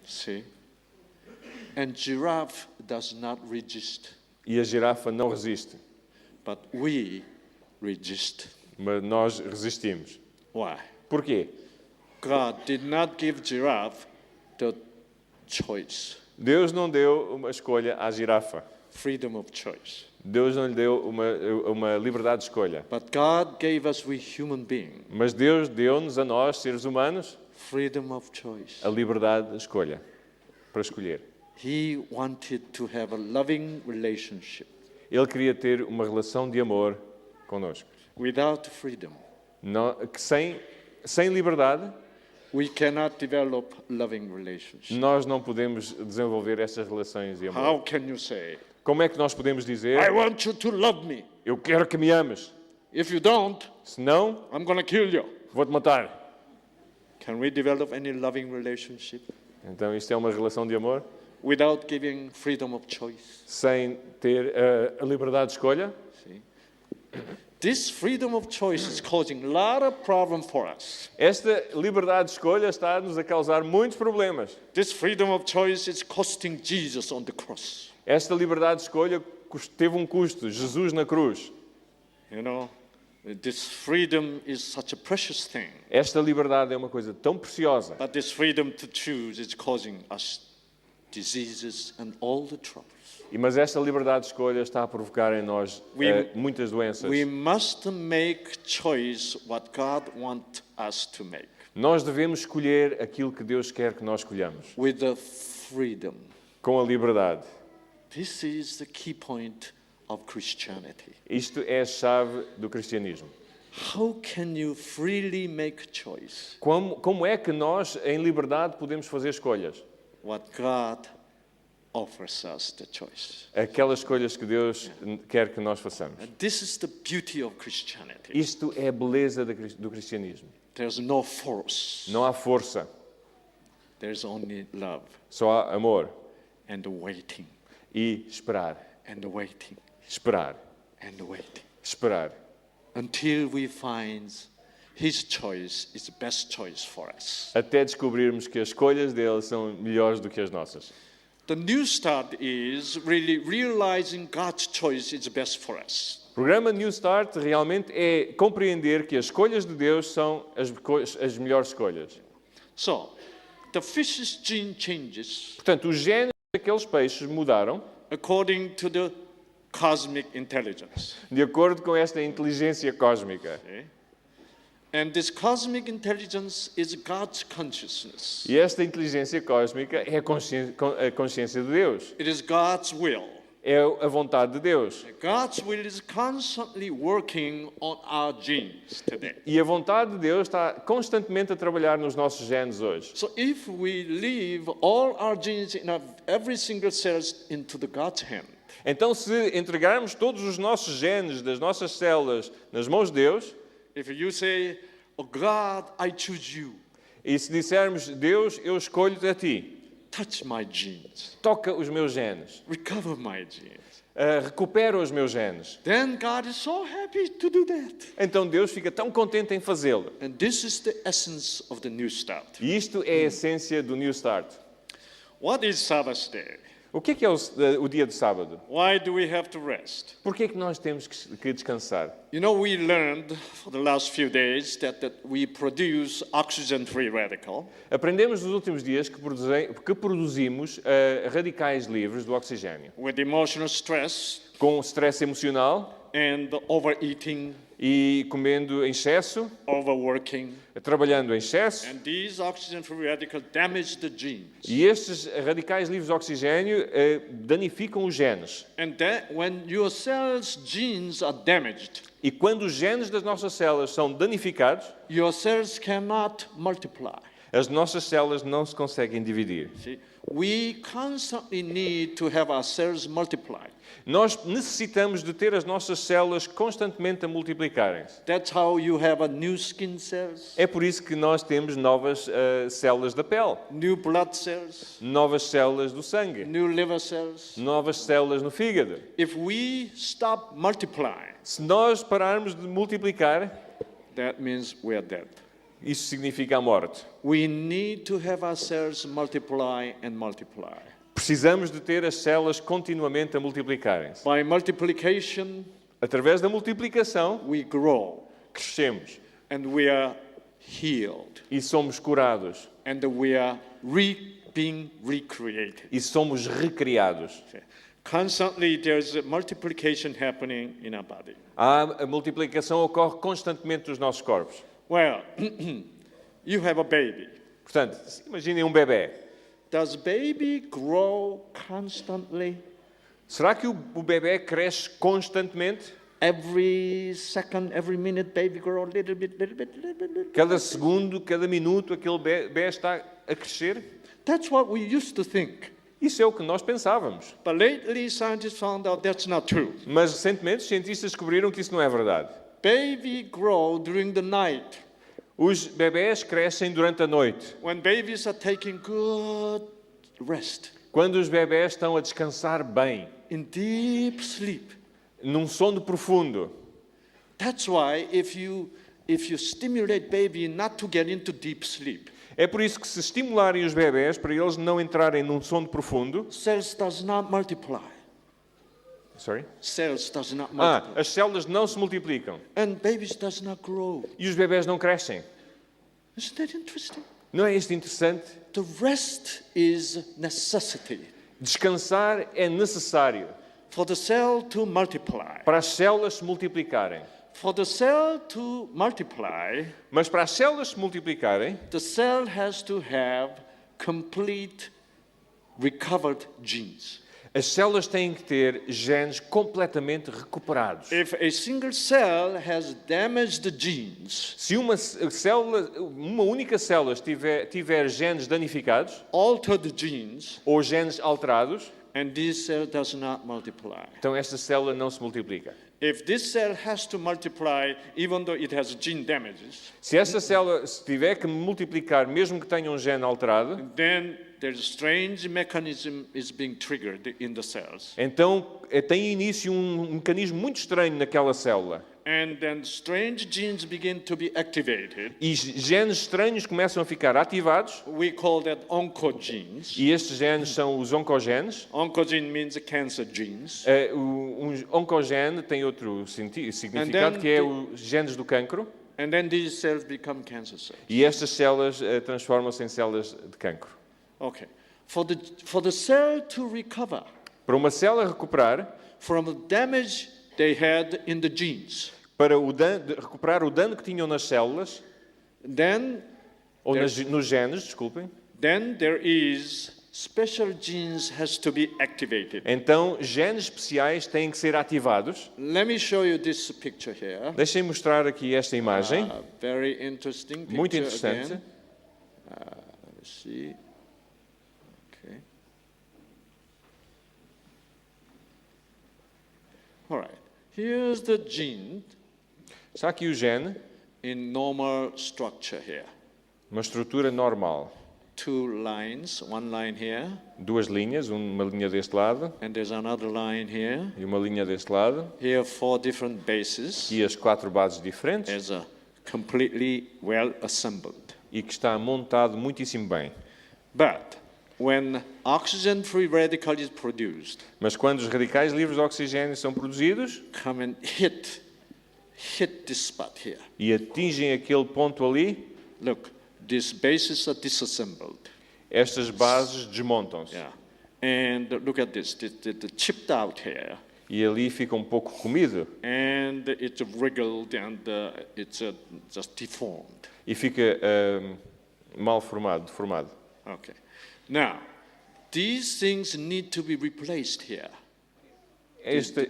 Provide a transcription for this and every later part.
See? And giraffe does not resist. E a girafa não resiste. But we resist. Mas nós resistimos. Why? Porquê? God did not give giraffe the choice. Deus não deu uma escolha à girafa. Freedom of choice. Deus não lhe deu uma liberdade de escolha. But God gave us, we human beings, Mas Deus deu-nos a nós, seres humanos, freedom of choice. a liberdade de escolha, para escolher. He wanted to have a loving relationship. Ele queria ter uma relação de amor connosco. Without freedom, Sem liberdade, we cannot develop loving relationships. nós não podemos desenvolver essas relações de amor. How can you say, Como é que nós podemos dizer, I want you to love me. eu quero que me ames, If you don't, se não, I'm going to kill you. vou-te matar. Can we develop any loving relationship Então isto é uma relação de amor? without giving freedom of choice? Sem ter a liberdade de escolha? See? This freedom of choice is causing a lot of problems for us. Esta liberdade de escolha está-nos a causar muitos problemas. This freedom of choice is costing Jesus on the cross. Esta liberdade de escolha teve um custo, Jesus na cruz. You know, this freedom is such a precious thing. Esta liberdade é uma coisa tão preciosa. But this freedom to choose is causing us diseases and all the troubles. Mas esta liberdade de escolha está a provocar em nós muitas doenças. We must make choice what God wants us to make. Nós devemos escolher aquilo que Deus quer que nós escolhamos. With the freedom. Com a liberdade. This is the key point of Christianity. Isto é a chave do cristianismo. How can you freely make choice? Como é que nós, em liberdade, podemos fazer escolhas? What God offers us the choice. Aquelas escolhas que Deus quer que nós façamos. And this is the beauty of Christianity. Isto é a beleza do cristianismo. There's no force. Não há força, There's only love só há amor and waiting e esperar. and waiting Esperar. and waiting Esperar. until we find His choice is the best choice for us. Até descobrirmos que as escolhas dele são melhores do que as nossas. The new start is really realizing God's choice is best for us. O programa New Start realmente é compreender que as escolhas de Deus são as melhores escolhas. So, the fish's gene changes Portanto, os genes daqueles peixes mudaram according to the cosmic intelligence. de acordo com esta inteligência cósmica. Okay? And this cosmic intelligence is God's consciousness. E esta inteligência cósmica é a consciência de Deus. It is God's will. É a vontade de Deus. God's will is constantly working on our genes today. E a vontade de Deus está constantemente a trabalhar nos nossos genes hoje. So if we leave all our genes in every single cell into the God's hand, Então, se entregarmos todos os nossos genes das nossas células nas mãos de Deus, if you say, "Oh God, I choose you," e se dissermos, Deus, eu escolho-te a ti, touch my genes, toca os meus genes, recover my genes, recupera os meus genes, then God is so happy to do that. então Deus fica tão contente em fazê-lo. And this is the essence of the new start. E isto é a essência do New Start. What is Sabbath day? O que é o dia de sábado? Why do we have to rest? Por que é que nós temos que descansar? You know, we learned for the last few days that we produce oxygen-free radical. Aprendemos nos últimos dias que produzimos radicais livres do oxigênio. With emotional stress Com stress emocional and overeating, e comendo em excesso, overworking, trabalhando em excesso. and these oxygen-free radicals damage the genes. E estes radicais livres de oxigênio danificam os genes. And that when your cells' genes are damaged, E quando os genes das nossas células são danificados, your cells cannot multiply. as nossas células não se conseguem dividir. See, we constantly need to have our cells multiply. Nós necessitamos de ter as nossas células constantemente a multiplicarem-se. That's how you have a new skin cells, É por isso que nós temos novas células da pele, new blood cells, novas células do sangue, new liver cells. novas células no fígado. If we stop multiplying, Se nós pararmos de multiplicar, that means we are dead. Isso significa a morte. We need to have our cells multiply and multiply. Precisamos de ter as células continuamente a multiplicarem-se. By multiplication, Através da multiplicação, we grow crescemos and we are healed e somos curados and we are being recreated. e somos recriados. Constantly there's a multiplication happening in our body. A multiplicação ocorre constantemente nos nossos corpos. Well, you have a baby. Portanto, imaginem um bebê. Does baby grow constantly? Será que o bebê cresce constantemente? Every second, every minute, baby grow a little bit. Cada segundo, cada minuto, aquele bebê está a crescer? That's what we used to think. Isso é o que nós pensávamos. But lately, scientists found out that's not true. Mas recentemente os cientistas descobriram que isso não é verdade. Baby grow during the night. Os bebés crescem durante a noite. When babies are taking good rest, Quando os bebés estão a descansar bem, in deep sleep. num sono profundo. That's why if you stimulate baby not to get into deep sleep, É por isso que se estimularem os bebés para eles não entrarem num sono profundo... cells does not multiply. Sorry? Cells does not multiply. As células não se multiplicam. And babies does not grow. E os bebés não crescem. Isn't that interesting? Não é isto interessante? The rest is necessity Descansar é necessário for the cell to multiply. para as células se multiplicarem. For the cell to multiply, Mas para as células se multiplicarem, the cell has to have complete recovered genes. as células têm que ter genes completamente recuperados. If a single cell has damaged the genes, Se uma única célula tiver genes danificados altered genes, ou genes alterados, and this cell does not multiply. então esta célula não se multiplica. If this cell has to multiply, even though it has gene damages, Se essa célula tiver que multiplicar, mesmo que tenha um gene alterado, then there's a strange mechanism is being triggered in the cells. então tem início um mecanismo muito estranho naquela célula. And then strange genes begin to be activated. E genes estranhos começam a ficar ativados, We call that oncogenes. e estes genes são os oncogenes. Oncogene means cancer genes. Um oncogene tem outro significado, que é os genes do cancro. And then these cells become cancer cells. E estas células transformam-se em células de cancro. Okay. For the cell to recover Para uma célula recuperar, from the damage they had in the genes, para recuperar o dano que tinham nas células, then ou nos genes, desculpem, there is special genes has to be activated. então genes especiais têm que ser ativados. Let me show you this picture here. Deixem mostrar aqui esta imagem, Very interesting picture. muito interessante. Again. Let's see. Okay. All right. Here's the gene Está aqui o gene, in normal structure here. uma estrutura normal. Two lines, one line here, Duas linhas, uma linha deste lado and there's another line here. e uma linha deste lado. Here, 4 different bases. E as 4 bases diferentes As a completely well assembled. e que está montado muitíssimo bem. But when oxygen-free radical is produced, Mas quando os radicais livres de oxigênio são produzidos come and hit this spot here. e atingem aquele ponto ali, Look, these bases are disassembled. estas bases desmontam-se. Yeah. And look at this, the chipped out here. E ali fica um pouco comido And it's wriggled and it's just deformed. e fica mal deformado. Okay. Now, these things need to be replaced here.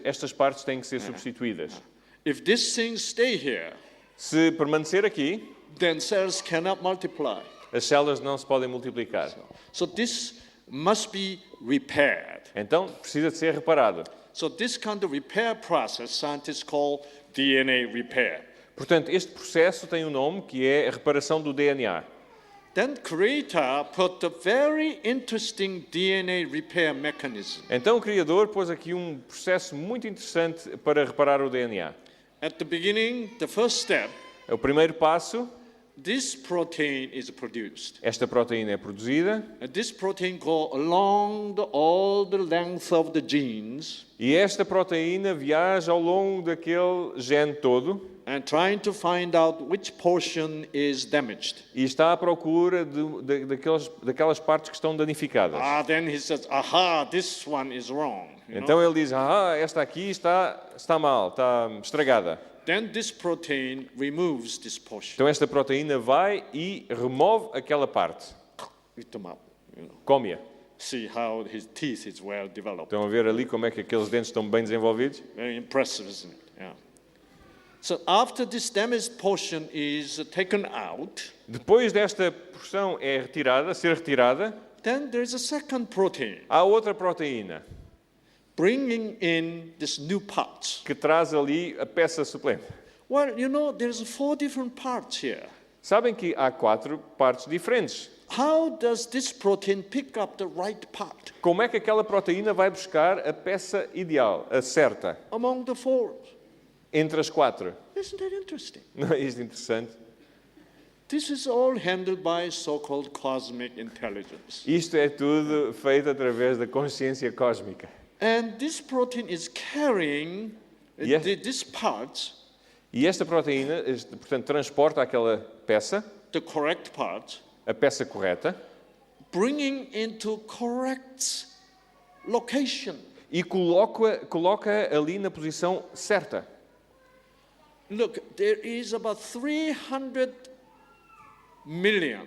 Estas partes têm que ser substituídas. If these things stay here, Se permanecer aqui, then cells cannot multiply. as células não se podem multiplicar. So this must be repaired. Então, precisa de ser reparado. So this kind of repair process scientists call DNA repair. Portanto, este processo tem um nome que é a reparação do DNA. Then Creator put a very interesting DNA repair mechanism. Então o Criador pôs aqui um processo muito interessante para reparar o DNA. At the beginning, the first step O primeiro passo this protein is produced. Esta proteína é produzida And this protein go along all the length of the genes e esta proteína viaja ao longo daquele gene todo and trying to find out which portion is damaged. e está à procura daquelas partes que estão danificadas. Then he says, aha, this one is wrong. Então ele diz, esta aqui está mal, está estragada. Then this protein removes this portion. Então esta proteína vai e remove aquela parte. Eat them up. Come-a. See how his teeth is well developed. Estão a ver ali como é que aqueles dentes estão bem desenvolvidos? Very impressive, isn't it? Yeah. So after this damaged portion is taken out, Depois desta porção ser retirada, then there is a second protein há outra proteína bringing in this new parts. que traz ali a peça suplente. Well, there's 4 different parts here. Sabem que há 4 partes diferentes. How does this protein pick up the right part Como é que aquela proteína vai buscar a peça ideal, a certa, among the 4? entre as 4? Isn't that interesting? Não é isto interessante? This is all handled by so-called cosmic intelligence. Isto é tudo feito através da consciência cósmica. And this protein is carrying Yes. these parts, E esta proteína, portanto, transporta aquela peça, the correct parts, a peça correta, bringing into correct location. e coloca ali na posição certa. Look, there is about 300 million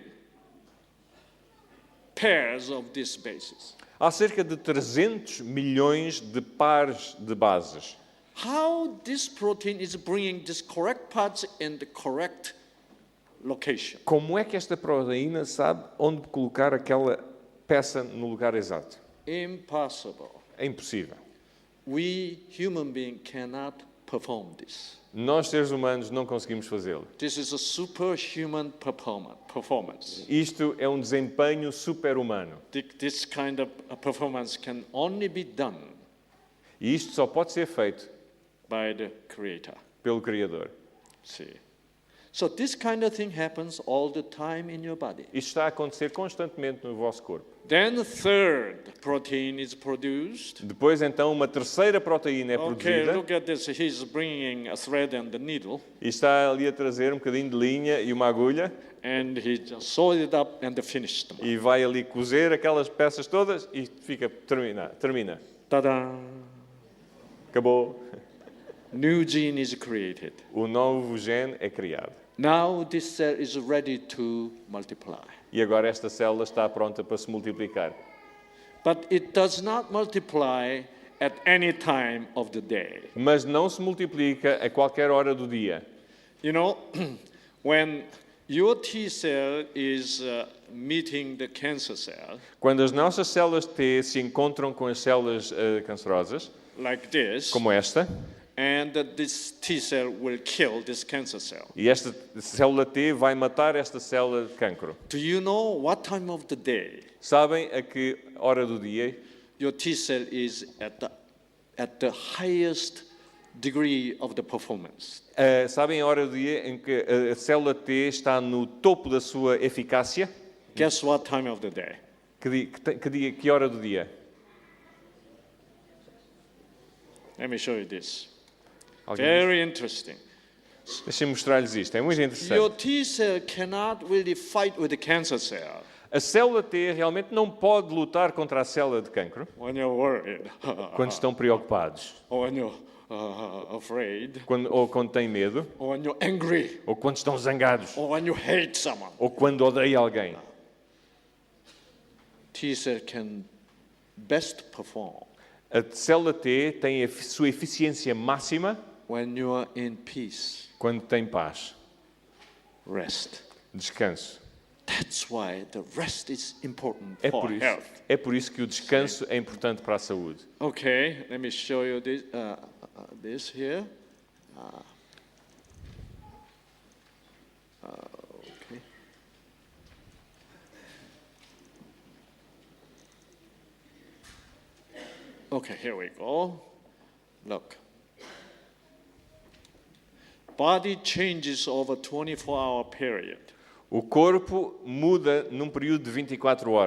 pairs of these bases. Há cerca de 300 milhões de pares de bases. How this protein is bringing these correct parts in the correct location? Como é que esta proteína sabe onde colocar aquela peça no lugar exato? Impossible. É impossível. We human beings cannot perform this. Nós, seres humanos, não conseguimos fazê-lo. This is a superhuman performance. Isto é um desempenho super-humano. This kind of performance can only be done E isto só pode ser feito by the Creator. pelo Criador. See. So this kind of thing happens all the time in your body. Isto está a acontecer constantemente no vosso corpo. Then the third protein is produced. Depois, então, uma terceira proteína é Okay, produzida look at this. He's bringing a thread and the needle, e está ali a trazer um bocadinho de linha e uma agulha and he just sewed it up and finished them. e vai ali cozer aquelas peças todas e termina. Ta-da! Acabou. New gene is created. O novo gene é criado. Now this cell is ready to multiply. E agora esta célula está pronta para se multiplicar. But it does not multiply at any time of the day. Mas não se multiplica a qualquer hora do dia. You know, when your T cell is meeting the cancer cell, Quando as nossas células T se encontram com as células cancerosas, like this, como esta, and this T cell will kill this cancer cell. e esta célula T vai matar esta célula de cancro. Do you know what time of the day Sabem a que hora do dia your T cell is at the highest degree of the performance? sabem a hora do dia em que a célula T está no topo da sua eficácia? Guess what time of the day? Que hora do dia? Let me show you this. Alguém Very interesting. diz? Deixem-me mostrar-lhes isto, é muito Your interessante. T cell cannot really fight with the cancer cell A célula T realmente não pode lutar contra a célula de cancro when you're worried, quando estão preocupados, or when you're afraid, ou quando têm medo, or when you're angry, ou quando estão zangados, or when you hate someone. ou quando odeiam alguém. T cell can best perform A célula T tem a sua eficiência máxima when you are in peace, quando tem paz, rest. descanso. That's why the rest is important É for por isso, health. é por isso que o descanso é importante para a saúde. Okay, let me show you this, this here. Okay. Okay, here we go. Look. Body changes over 24-hour period. O corpo muda num período de 24 horas.